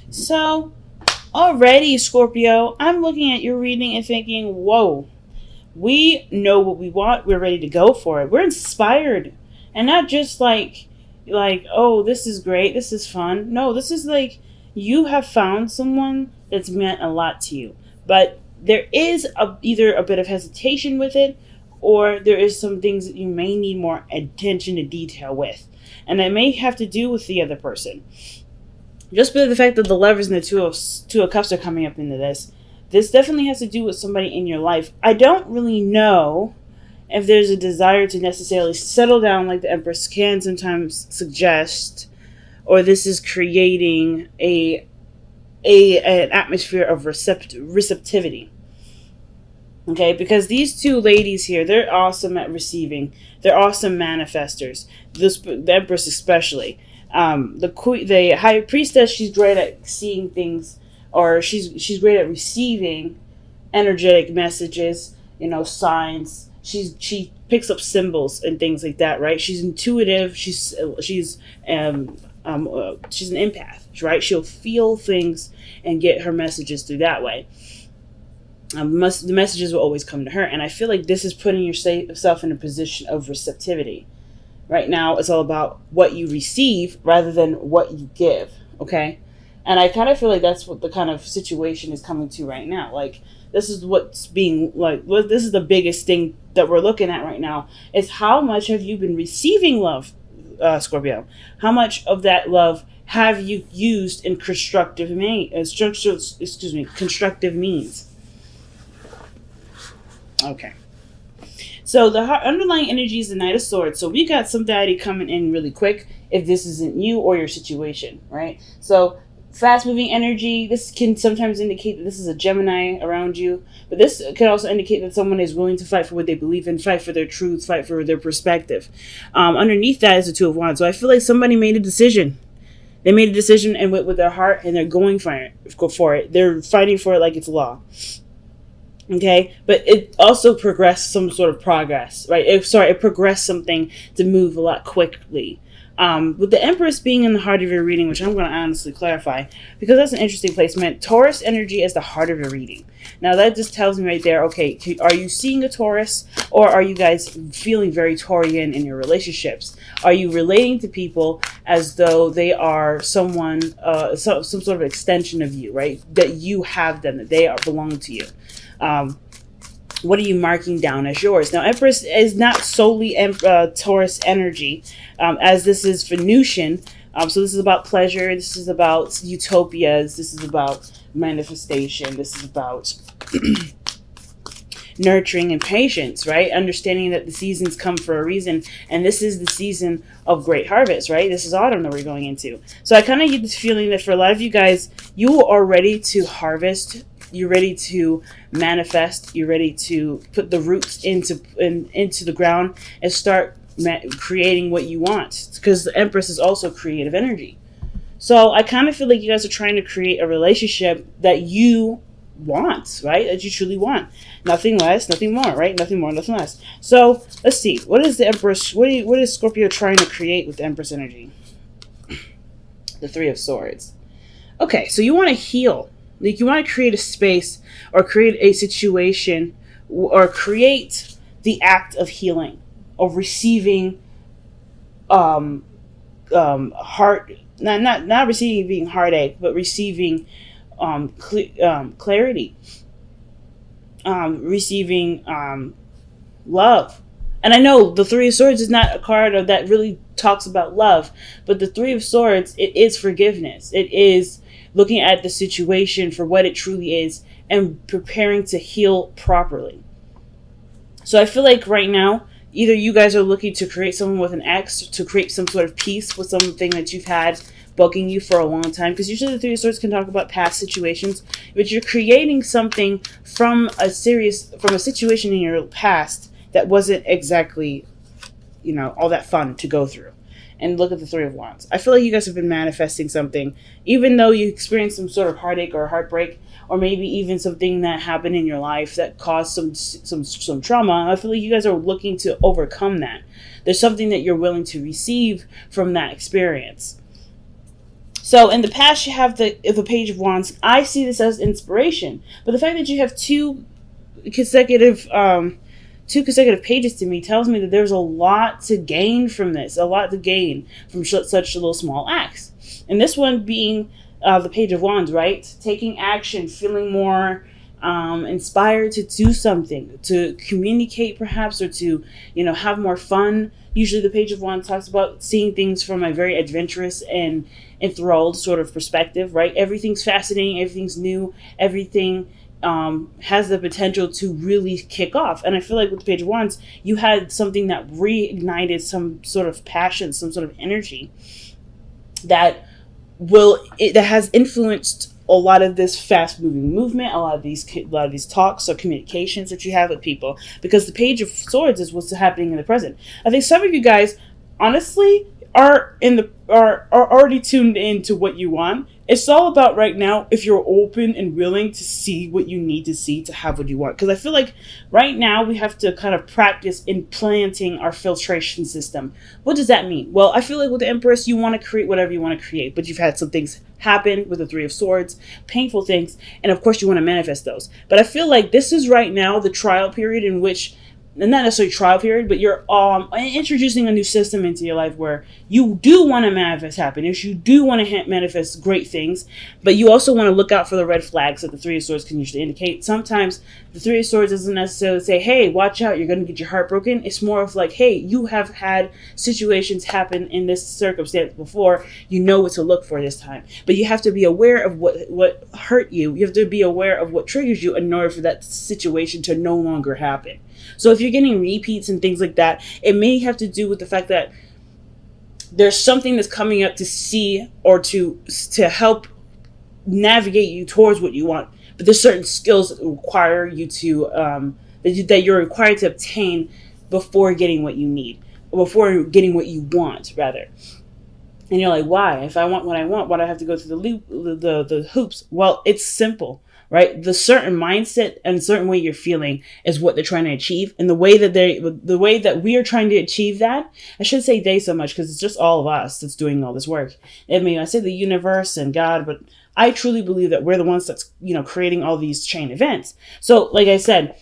So, already, Scorpio, I'm looking at your reading and thinking, whoa, we know what we want. We're ready to go for it. We're inspired. And not just like, oh, this is great. This is fun. No, this is like you have found someone that's meant a lot to you. But there is either a bit of hesitation with it, or there is some things that you may need more attention to detail with. And that may have to do with the other person. Just by the fact that the lovers and the two of cups are coming up into this definitely has to do with somebody in your life. I don't really know if there's a desire to necessarily settle down like the Empress can sometimes suggest, or this is creating an atmosphere of receptivity. Okay, because these two ladies here, they're awesome at receiving. They're awesome manifestors. The Empress especially. The High Priestess, she's great at seeing things, or she's great at receiving energetic messages. Signs. She picks up symbols and things like that, right? She's intuitive. She's an empath, right? She'll feel things and get her messages through that way. The messages will always come to her, and I feel like this is putting yourself in a position of receptivity. Right now, it's all about what you receive rather than what you give, okay? And I kind of feel like that's what the kind of situation is coming to right now. Like, this is what's being, this is the biggest thing that we're looking at right now, is how much have you been receiving love, Scorpio? How much of that love have you used in constructive means? Okay. So the underlying energy is the Knight of Swords. So we got somebody coming in really quick if this isn't you or your situation, right? So fast moving energy, this can sometimes indicate that this is a Gemini around you, but this can also indicate that someone is willing to fight for what they believe in, fight for their truth, fight for their perspective. Underneath that is the Two of Wands. So I feel like somebody made a decision. They made a decision and went with their heart, and they're going for it. They're fighting for it like it's law. Okay, but it also progressed some sort of progress, right? It progressed something to move a lot quickly. With the Empress being in the heart of your reading, which I'm going to honestly clarify, because that's an interesting placement. Taurus energy is the heart of your reading. Now that just tells me right there, okay, are you seeing a Taurus, or are you guys feeling very Taurian in your relationships? Are you relating to people as though they are someone, some sort of extension of you, right? That you have them, that they belong to you. What are you marking down as yours? Now, Empress is not solely Taurus energy, as this is Venusian. So this is about pleasure. This is about utopias. This is about manifestation. This is about nurturing and patience, right? Understanding that the seasons come for a reason, and this is the season of great harvest, right? This is autumn that we're going into. So I kind of get this feeling that for a lot of you guys, you are ready to harvest. You're ready to manifest. You're ready to put the roots into the ground and start creating what you want, because the Empress is also creative energy. So I kind of feel like you guys are trying to create a relationship that you want, right? That you truly want. Nothing less, nothing more, right? Nothing more, nothing less. So let's see. What is the Empress? What is Scorpio trying to create with the Empress energy? The Three of Swords. Okay, so you want to heal. Like, you want to create a space, or create a situation, or create the act of healing, of receiving heart, not receiving heartache, but receiving clarity, receiving love. And I know the Three of Swords is not a card that really talks about love, but the Three of Swords, it is forgiveness. It is looking at the situation for what it truly is and preparing to heal properly. So I feel like right now, either you guys are looking to create someone with an ex, to create some sort of peace with something that you've had bugging you for a long time, because usually the Three of Swords can talk about past situations, but you're creating something from a situation in your past that wasn't exactly, all that fun to go through. And look at the Three of Wands. I feel like you guys have been manifesting something, even though you experienced some sort of heartache or heartbreak, or maybe even something that happened in your life that caused some trauma. I feel like you guys are looking to overcome that. There's something that you're willing to receive from that experience. So in the past, you have the Page of Wands. I see this as inspiration, but the fact that you have consecutive two consecutive pages to me tells me that there's a lot to gain from this, a lot to gain from such little small acts. And this one being the Page of Wands, right? Taking action, feeling more inspired to do something, to communicate perhaps, or to, have more fun. Usually the Page of Wands talks about seeing things from a very adventurous and enthralled sort of perspective, right? Everything's fascinating, everything's new, everything has the potential to really kick off. And I feel like with the Page of Wands, you had something that reignited some sort of passion, some sort of energy that has influenced a lot of this fast moving movement, a lot of these talks or communications that you have with people, because the Page of Swords is what's happening in the present. I think some of you guys honestly are already tuned into what you want. It's all about right now if you're open and willing to see what you need to see to have what you want. Because I feel like right now we have to kind of practice implanting our filtration system. What does that mean? Well, I feel like with the Empress, you want to create whatever you want to create, but you've had some things happen with the Three of Swords, painful things, and of course you want to manifest those. But I feel like this is right now the trial period in which, not necessarily trial period, but you're introducing a new system into your life where you do want to manifest happiness, you do want to manifest great things, but you also want to look out for the red flags that the Three of Swords can usually indicate. Sometimes the Three of Swords doesn't necessarily say, hey, watch out, you're going to get your heart broken. It's more of like, hey, you have had situations happen in this circumstance before, you know what to look for this time. But you have to be aware of what hurt you. You have to be aware of what triggers you in order for that situation to no longer happen. So if you're getting repeats and things like that, it may have to do with the fact that there's something that's coming up to see or to help navigate you towards what you want. But there's certain skills that require you to that you're required to obtain before getting what you need, or before getting what you want, rather. And you're like, why? If I want what I want, why do I have to go through the hoops? Well, it's simple. Right? The certain mindset and certain way you're feeling is what they're trying to achieve. And the way that we are trying to achieve that, I shouldn't say they so much because it's just all of us that's doing all this work. I mean, I say the universe and God, but I truly believe that we're the ones that's, creating all these chain events. So like I said,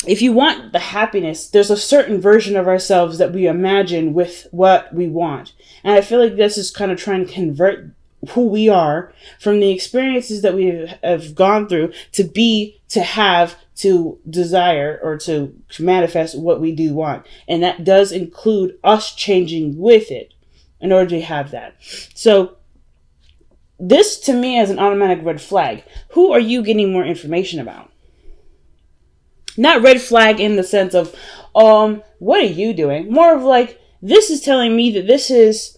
if you want the happiness, there's a certain version of ourselves that we imagine with what we want. And I feel like this is kind of trying to convert who we are from the experiences that we have gone through to have, to desire, or to manifest what we do want. And that does include us changing with it in order to have that. So this to me is an automatic red flag. Who are you getting more information about? Not red flag in the sense of, what are you doing? More of like, this is telling me that this is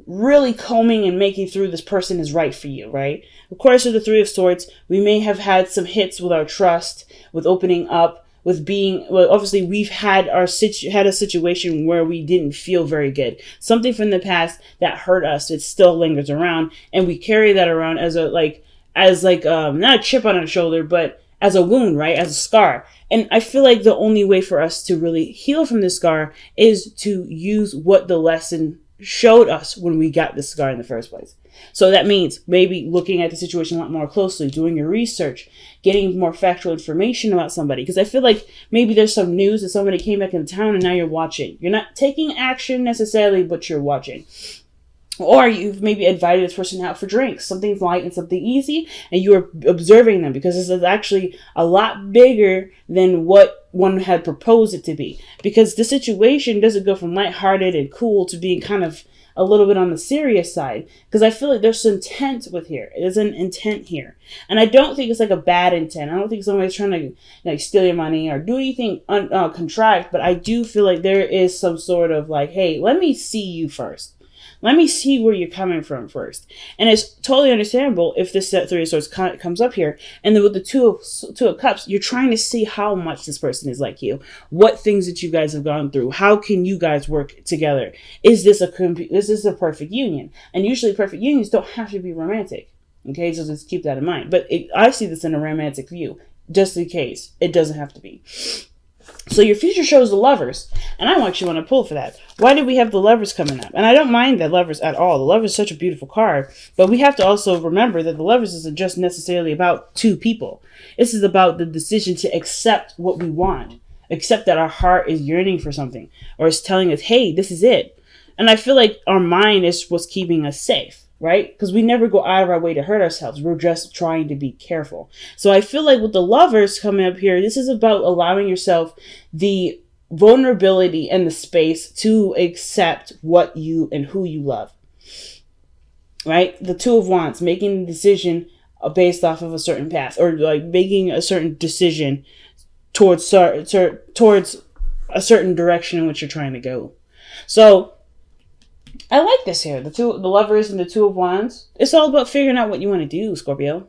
really combing and making through this person is right for you, right? Of course, with the Three of Swords, we may have had some hits with our trust, with opening up, with being, well, obviously we've had a situation where we didn't feel very good. Something from the past that hurt us, it still lingers around, and we carry that around as not a chip on our shoulder, but as a wound, right? As a scar. And I feel like the only way for us to really heal from this scar is to use what the lesson showed us when we got this scar in the first place. So that means maybe looking at the situation a lot more closely, doing your research, getting more factual information about somebody. Because I feel like maybe there's some news that somebody came back into town and now you're watching. You're not taking action necessarily, but you're watching. Or you've maybe invited this person out for drinks, something light and something easy, and you are observing them because this is actually a lot bigger than what one had proposed it to be. Because the situation doesn't go from lighthearted and cool to being kind of a little bit on the serious side. Because I feel like there's intent with here. There's an intent here. And I don't think it's like a bad intent. I don't think somebody's trying to steal your money or do anything contrived. But I do feel like there is some sort of like, hey, let me see you first. Let me see where you're coming from first. And it's totally understandable if this Three of Swords comes up here. And then with the Two of Cups, you're trying to see how much this person is like you. What things that you guys have gone through. How can you guys work together? Is this a perfect union? And usually perfect unions don't have to be romantic. Okay, so just keep that in mind. But I see this in a romantic view. Just in case. It doesn't have to be. So your future shows the Lovers, and I actually want to pull for that. Why did we have the Lovers coming up? And I don't mind the Lovers at all. The Lovers is such a beautiful card, but we have to also remember that the Lovers isn't just necessarily about two people. This is about the decision to accept what we want, accept that our heart is yearning for something, or is telling us, hey, this is it. And I feel like our mind is what's keeping us safe. Right? Because we never go out of our way to hurt ourselves. We're just trying to be careful. So I feel like with the Lovers coming up here, this is about allowing yourself the vulnerability and the space to accept what you and who you love. Right? The Two of Wands, making the decision based off of a certain path, or like making a certain decision towards a certain direction in which you're trying to go. So I like this here. The Lovers and the Two of Wands. It's all about figuring out what you want to do, Scorpio.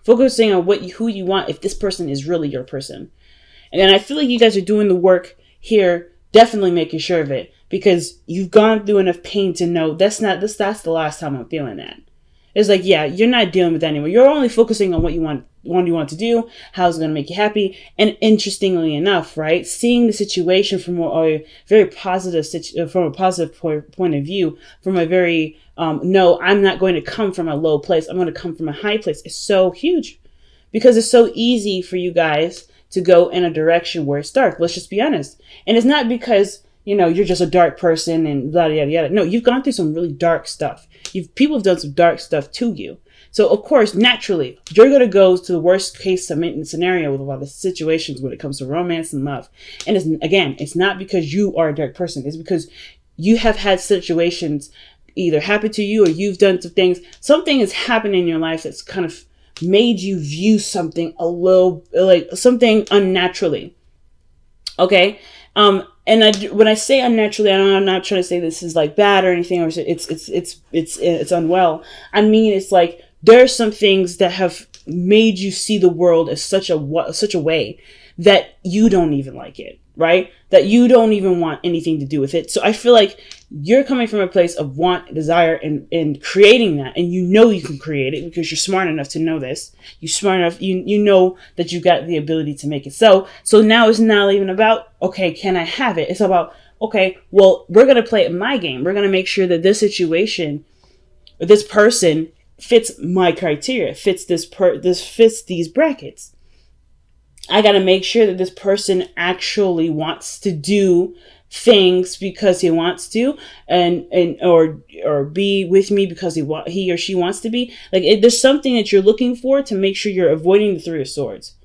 Focusing on who you want, if this person is really your person. And then I feel like you guys are doing the work here, definitely making sure of it, because you've gone through enough pain to know that's the last time I'm feeling that. It's like, yeah, you're not dealing with that anymore. You're only focusing on what you want to do, how it's going to make you happy. And interestingly enough, right, seeing the situation from a very positive, point of view, from a very, no, I'm not going to come from a low place. I'm going to come from a high place. It's so huge, because it's so easy for you guys to go in a direction where it's dark. Let's just be honest. And it's not because, you're just a dark person and blah, yada, yada. No, you've gone through some really dark stuff. People have done some dark stuff to you. So, of course, naturally, you're going to go to the worst case scenario with a lot of situations when it comes to romance and love. And it's not because you are a dark person. It's because you have had situations either happen to you, or you've done some things. Something has happened in your life that's kind of made you view something a little, like something unnaturally. Okay? And when I say unnaturally, I'm not trying to say this is like bad or anything, or it's unwell. I mean, it's like there are some things that have made you see the world as such a way that you don't even like it, right? That you don't even want anything to do with it. So I feel like you're coming from a place of want, desire, and creating that. And you can create it because you're smart enough to know this. You're smart enough, you know that you got the ability to make it so. So now it's not even about, okay, can I have it? It's about, okay, well, we're going to play it my game. We're going to make sure that this situation, or this person fits my criteria, fits fits these brackets. I got to make sure that this person actually wants to do things because he wants to, or be with me because he or she wants to be. Like, there's something that you're looking for to make sure you're avoiding the Three of Swords,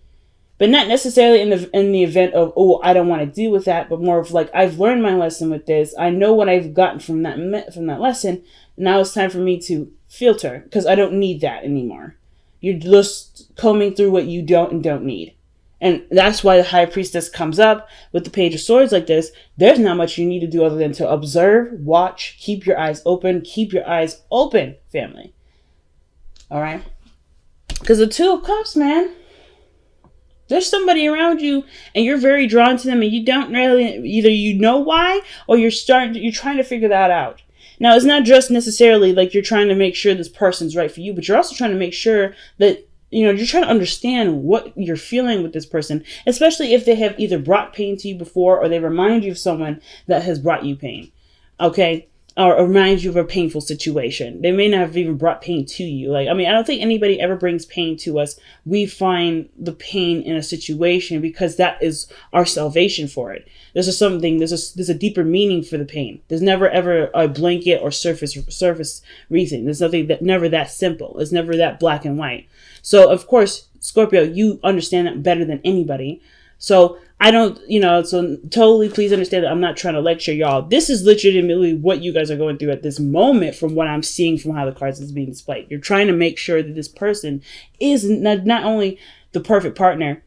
but not necessarily in the event of, oh, I don't want to deal with that, but more of like, I've learned my lesson with this. I know what I've gotten from that lesson. Now it's time for me to filter, because I don't need that anymore. You're just combing through what you don't and don't need. And that's why the High Priestess comes up with the Page of Swords like this. There's not much you need to do other than to observe, watch, keep your eyes open. Keep your eyes open, family. All right? Because the Two of Cups, man, there's somebody around you and you're very drawn to them, and you don't really, either you know why, or you're trying to figure that out. Now, it's not just necessarily like you're trying to make sure this person's right for you, but you're also trying to make sure that you're trying to understand what you're feeling with this person, especially if they have either brought pain to you before, or they remind you of someone that has brought you pain. Okay? Or remind you of a painful situation. They may not have even brought pain to you. I don't think anybody ever brings pain to us. We find the pain in a situation because that is our salvation for it. There's a deeper meaning for the pain. There's never ever a blanket or surface reason. There's never that simple. It's never that black and white. So of course, Scorpio, you understand that better than anybody. So I don't, so totally please understand that I'm not trying to lecture y'all. This is legitimately what you guys are going through at this moment from what I'm seeing from how the cards is being displayed. You're trying to make sure that this person is not only the perfect partner,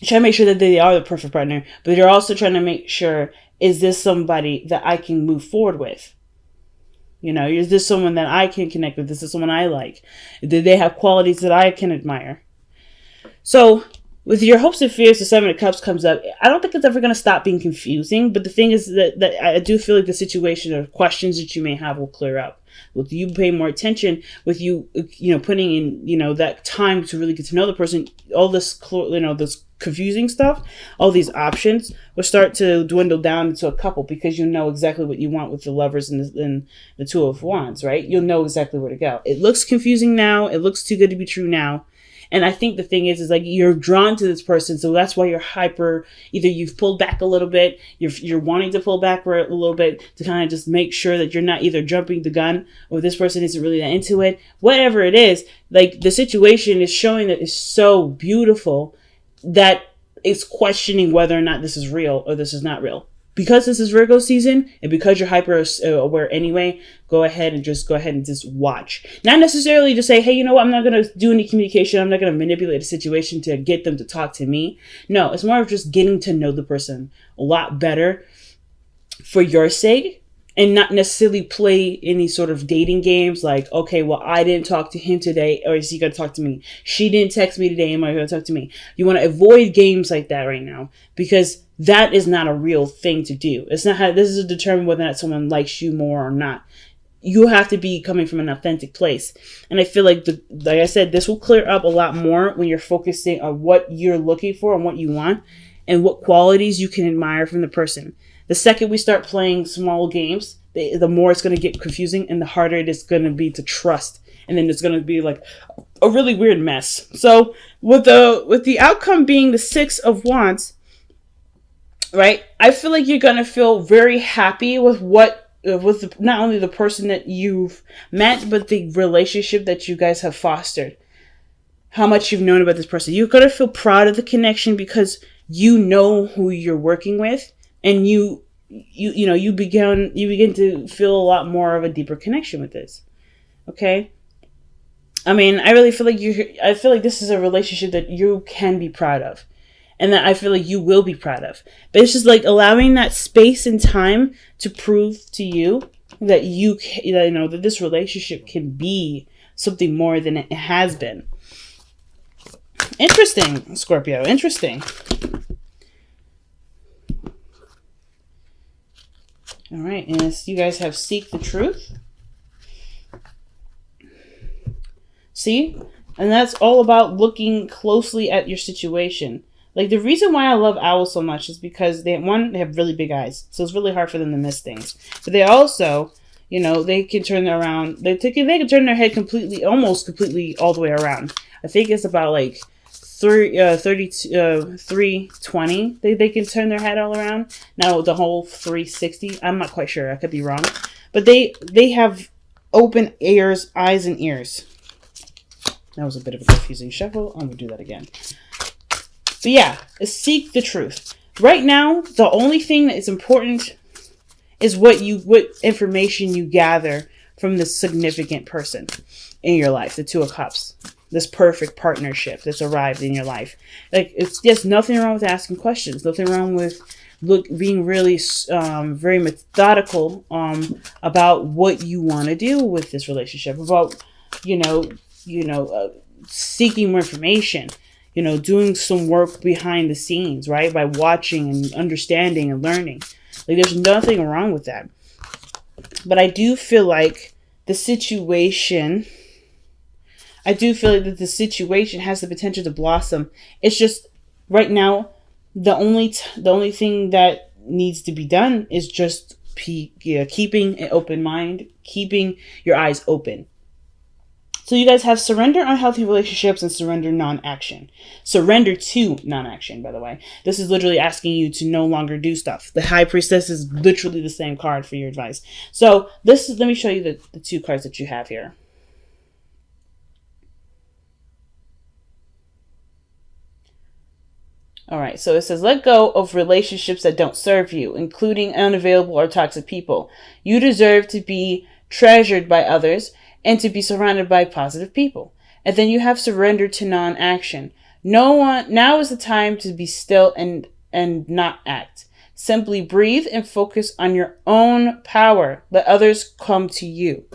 you're trying to make sure that they are the perfect partner, but you're also trying to make sure, is this somebody that I can move forward with? Is this someone that I can connect with? Is this someone I like? Do they have qualities that I can admire? So with your hopes and fears, the Seven of Cups comes up. I don't think it's ever going to stop being confusing. But the thing is that I do feel like the situation or questions that you may have will clear up. With you paying more attention, with you, putting in, that time to really get to know the person, all this, this confusing stuff, all these options will start to dwindle down into a couple, because you know exactly what you want with the Lovers and the Two of Wands, right? You'll know exactly where to go. It looks confusing now. It looks too good to be true now. And I think the thing is like you're drawn to this person, so that's why you're hyper. Either you've pulled back a little bit, you're wanting to pull back a little bit to kind of just make sure that you're not either jumping the gun or this person isn't really that into it. Whatever it is, like the situation is showing that it's so beautiful that it's questioning whether or not this is real or this is not real. Because this is Virgo season, and because you're hyper aware anyway, go ahead and just watch. Not necessarily just say, hey, you know what, I'm not going to do any communication. I'm not going to manipulate a situation to get them to talk to me. No, it's more of just getting to know the person a lot better for your sake, and not necessarily play any sort of dating games like, okay, well, I didn't talk to him today, or is he going to talk to me? She didn't text me today, am I going to talk to me? You want to avoid games like that right now, because that is not a real thing to do. It's not how this is to determine whether or not someone likes you more or not. You have to be coming from an authentic place. And I feel like, like I said, this will clear up a lot more when you're focusing on what you're looking for and what you want and what qualities you can admire from the person. The second we start playing small games, the more it's going to get confusing and the harder it is going to be to trust. And then it's going to be like a really weird mess. So with the outcome being the Six of Wands, right? I feel like you're going to feel very happy with not only the person that you've met, but the relationship that you guys have fostered. How much you've known about this person. You're going to feel proud of the connection because you know who you're working with, and you begin to feel a lot more of a deeper connection with this. Okay? I mean, I really feel like this is a relationship that you can be proud of. And that I feel like you will be proud of. But it's just like allowing that space and time to prove to you that that this relationship can be something more than it has been. Interesting, Scorpio. Interesting. All right. And you guys have Seek the Truth. See? And that's all about looking closely at your situation. Like, the reason why I love owls so much is because they have really big eyes. So it's really hard for them to miss things. But they also, they can turn around. They can turn their head almost completely all the way around. I think it's about like 320. They can turn their head all around. Now the whole 360. I'm not quite sure. I could be wrong. But they have open eyes and ears. That was a bit of a confusing shuffle. I'm going to do that again. But yeah, seek the truth. Right now, the only thing that is important is what information you gather from this significant person in your life, the Two of Cups, this perfect partnership that's arrived in your life. Like, it's just nothing wrong with asking questions. Nothing wrong with being really very methodical about what you want to do with this relationship. About seeking more information. Doing some work behind the scenes, right? By watching and understanding and learning. Like, there's nothing wrong with that. But I do feel like the situation has the potential to blossom. It's just, right now, the only thing that needs to be done is just keeping an open mind, keeping your eyes open. So you guys have surrender unhealthy relationships and surrender non-action. Surrender to non-action, by the way. This is literally asking you to no longer do stuff. The High Priestess is literally the same card for your advice. So let me show you the two cards that you have here. All right, so it says, let go of relationships that don't serve you, including unavailable or toxic people. You deserve to be treasured by others and to be surrounded by positive people. And then you have surrender to non-action. Now is the time to be still and not act. Simply breathe and focus on your own power. Let others come to you.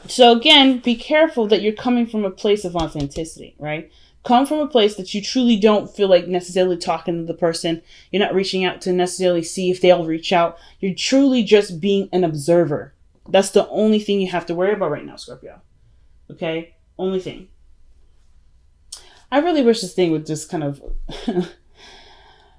So again, be careful that you're coming from a place of authenticity, right? Come from a place that you truly don't feel like necessarily talking to the person. You're not reaching out to necessarily see if they'll reach out. You're truly just being an observer. That's the only thing you have to worry about right now, Scorpio. Okay? Only thing. I really wish this thing would just kind of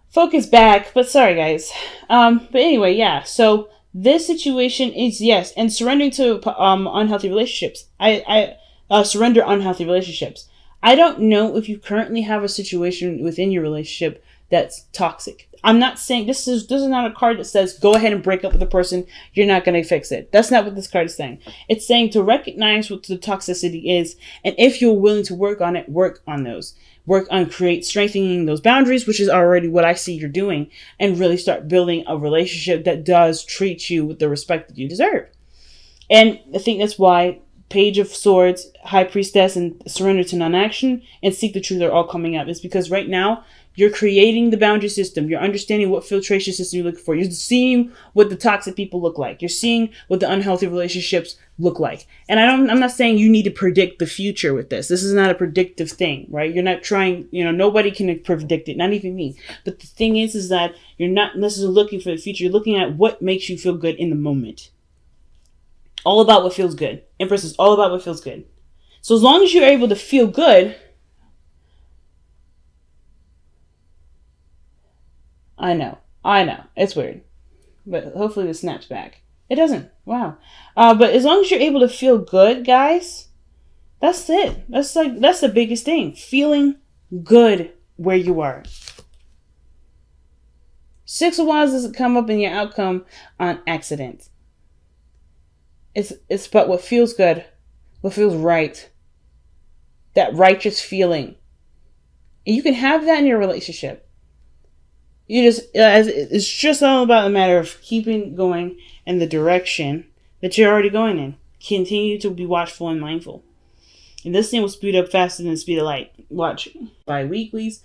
focus back, but sorry, guys. But anyway, yeah. So this situation is, yes, and surrendering to unhealthy relationships. I surrender unhealthy relationships. I don't know if you currently have a situation within your relationship that's toxic. I'm not saying this is not a card that says go ahead and break up with the person. You're not going to fix it. That's not what this card is saying. It's saying to recognize what the toxicity is, and if you're willing to work on it, work on those. Work on strengthening those boundaries, which is already what I see you're doing, and really start building a relationship that does treat you with the respect that you deserve. And I think that's why Page of Swords, High Priestess, and Surrender to Non-Action, and Seek the Truth are all coming up. It's because right now, you're creating the boundary system. You're understanding what filtration system you're looking for. You're seeing what the toxic people look like. You're seeing what the unhealthy relationships look like. And I'm not saying you need to predict the future with this. This is not a predictive thing, right? You're not trying, nobody can predict it, not even me. But the thing is that you're not necessarily looking for the future. You're looking at what makes you feel good in the moment. All about what feels good. Empress is all about what feels good. So as long as you're able to feel good, I know. It's weird. But hopefully this snaps back. It doesn't. Wow. But as long as you're able to feel good, guys, that's it. That's the biggest thing. Feeling good where you are. Six of Wands doesn't come up in your outcome on accident. It's about what feels good, what feels right. That righteous feeling. And you can have that in your relationship. It's just all about a matter of keeping going in the direction that you're already going in. Continue to be watchful and mindful. And this thing will speed up faster than the speed of light. Watch. Bi-weeklies.